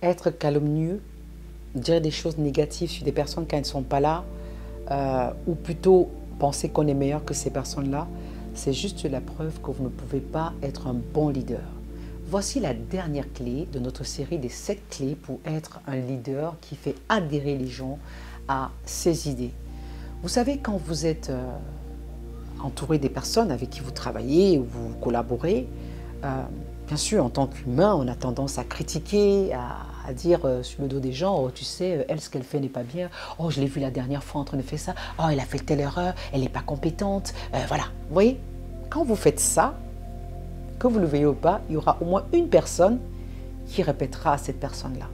être calomnieux, dire des choses négatives sur des personnes quand elles ne sont pas là, ou plutôt penser qu'on est meilleur que ces personnes-là, c'est juste la preuve que vous ne pouvez pas être un bon leader. Voici la dernière clé de notre série des 7 clés pour être un leader qui fait adhérer les gens à ses idées. Vous savez, quand vous êtes entouré des personnes avec qui vous travaillez ou vous collaborez, bien sûr, en tant qu'humain, on a tendance à critiquer, à dire sur le dos des gens, oh, tu sais, elle, ce qu'elle fait n'est pas bien. Oh, je l'ai vu la dernière fois en train de faire ça. Oh, elle a fait telle erreur, elle n'est pas compétente. Voilà, vous voyez, quand vous faites ça, que vous le veuillez ou pas, il y aura au moins une personne qui répétera à cette personne-là.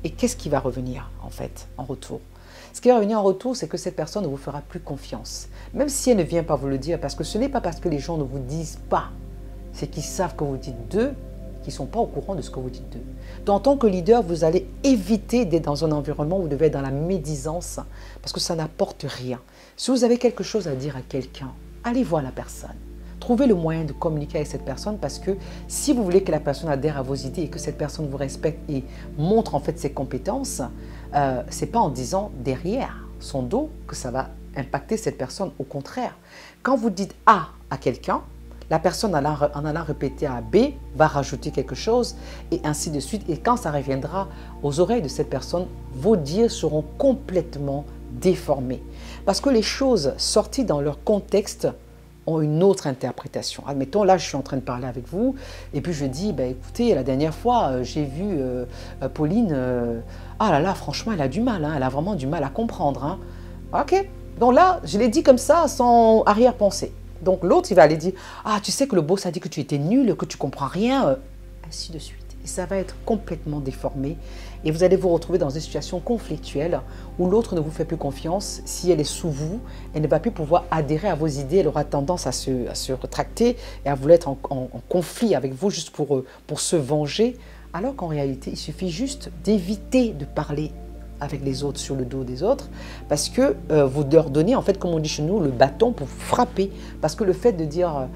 Et qu'est-ce qui va revenir, en fait, en retour? Ce qui va revenir en retour, c'est que cette personne ne vous fera plus confiance. Même si elle ne vient pas vous le dire, parce que ce n'est pas parce que les gens ne vous disent pas, c'est qu'ils savent que vous dites d'eux, qu'ils ne sont pas au courant de ce que vous dites d'eux. Donc, en tant que leader, vous allez éviter d'être dans un environnement où vous devez être dans la médisance, parce que ça n'apporte rien. Si vous avez quelque chose à dire à quelqu'un, allez voir la personne. Trouvez le moyen de communiquer avec cette personne, parce que si vous voulez que la personne adhère à vos idées et que cette personne vous respecte et montre en fait ses compétences, ce n'est pas en disant derrière son dos que ça va impacter cette personne. Au contraire, quand vous dites A à quelqu'un, la personne en allant répéter à B va rajouter quelque chose et ainsi de suite. Et quand ça reviendra aux oreilles de cette personne, vos dires seront complètement déformés. Parce que les choses sorties dans leur contexte ont une autre interprétation. Admettons, là, je suis en train de parler avec vous et puis je dis, bah, écoutez, la dernière fois, j'ai vu Pauline, ah là là, franchement, elle a du mal, hein, elle a vraiment du mal à comprendre. Hein. Ok, donc là, je l'ai dit comme ça, sans arrière-pensée. Donc l'autre, il va aller dire, ah, tu sais que le boss a dit que tu étais nul, que tu comprends rien, ainsi de suite. Et ça va être complètement déformé et vous allez vous retrouver dans une situation conflictuelle où l'autre ne vous fait plus confiance. Si elle est sous vous, elle ne va plus pouvoir adhérer à vos idées, elle aura tendance à se rétracter et à vouloir être en conflit avec vous juste pour se venger, alors qu'en réalité, il suffit juste d'éviter de parler avec les autres sur le dos des autres, parce que vous leur donnez, en fait, comme on dit chez nous, le bâton pour frapper. Parce que le fait de dire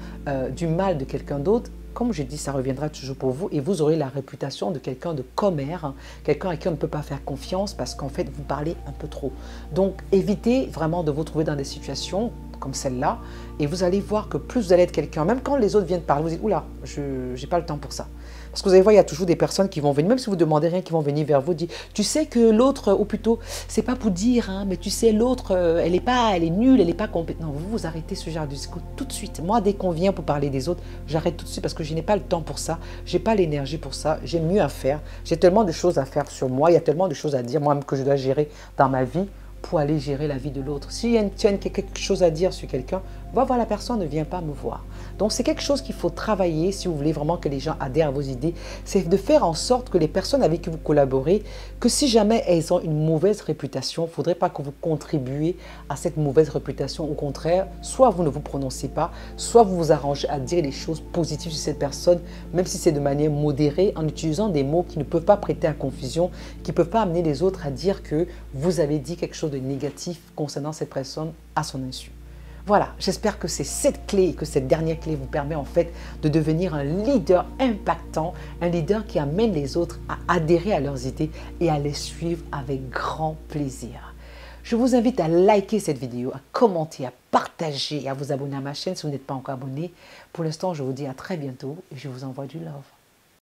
du mal de quelqu'un d'autre, comme je dis, ça reviendra toujours pour vous et vous aurez la réputation de quelqu'un de commère, hein, quelqu'un à qui on ne peut pas faire confiance parce qu'en fait, vous parlez un peu trop. Donc, évitez vraiment de vous trouver dans des situations comme celle-là et vous allez voir que plus vous allez être quelqu'un, même quand les autres viennent parler, vous dites, oula, je n'ai pas le temps pour ça. Parce que vous allez voir, il y a toujours des personnes qui vont venir, même si vous ne demandez rien, qui vont venir vers vous, dire, tu sais que l'autre, ou plutôt, c'est pas pour dire, hein, mais tu sais, l'autre, elle est nulle, elle n'est pas compétente. Non, vous arrêtez ce genre de discours tout de suite. Moi, dès qu'on vient pour parler des autres, j'arrête tout de suite parce que je n'ai pas le temps pour ça, je n'ai pas l'énergie pour ça, j'ai mieux à faire. J'ai tellement de choses à faire sur moi, il y a tellement de choses à dire, moi-même, que je dois gérer dans ma vie pour aller gérer la vie de l'autre. Si tu as quelque chose à dire sur quelqu'un, va voir la personne, ne vient pas me voir. Donc, c'est quelque chose qu'il faut travailler si vous voulez vraiment que les gens adhèrent à vos idées. C'est de faire en sorte que les personnes avec qui vous collaborez, que si jamais elles ont une mauvaise réputation, il ne faudrait pas que vous contribuiez à cette mauvaise réputation. Au contraire, soit vous ne vous prononcez pas, soit vous vous arrangez à dire les choses positives sur cette personne, même si c'est de manière modérée, en utilisant des mots qui ne peuvent pas prêter à confusion, qui ne peuvent pas amener les autres à dire que vous avez dit quelque chose de négatif concernant cette personne à son insu. Voilà, j'espère que c'est cette clé, que cette dernière clé vous permet en fait de devenir un leader impactant, un leader qui amène les autres à adhérer à leurs idées et à les suivre avec grand plaisir. Je vous invite à liker cette vidéo, à commenter, à partager et à vous abonner à ma chaîne si vous n'êtes pas encore abonné. Pour l'instant, je vous dis à très bientôt et je vous envoie du love.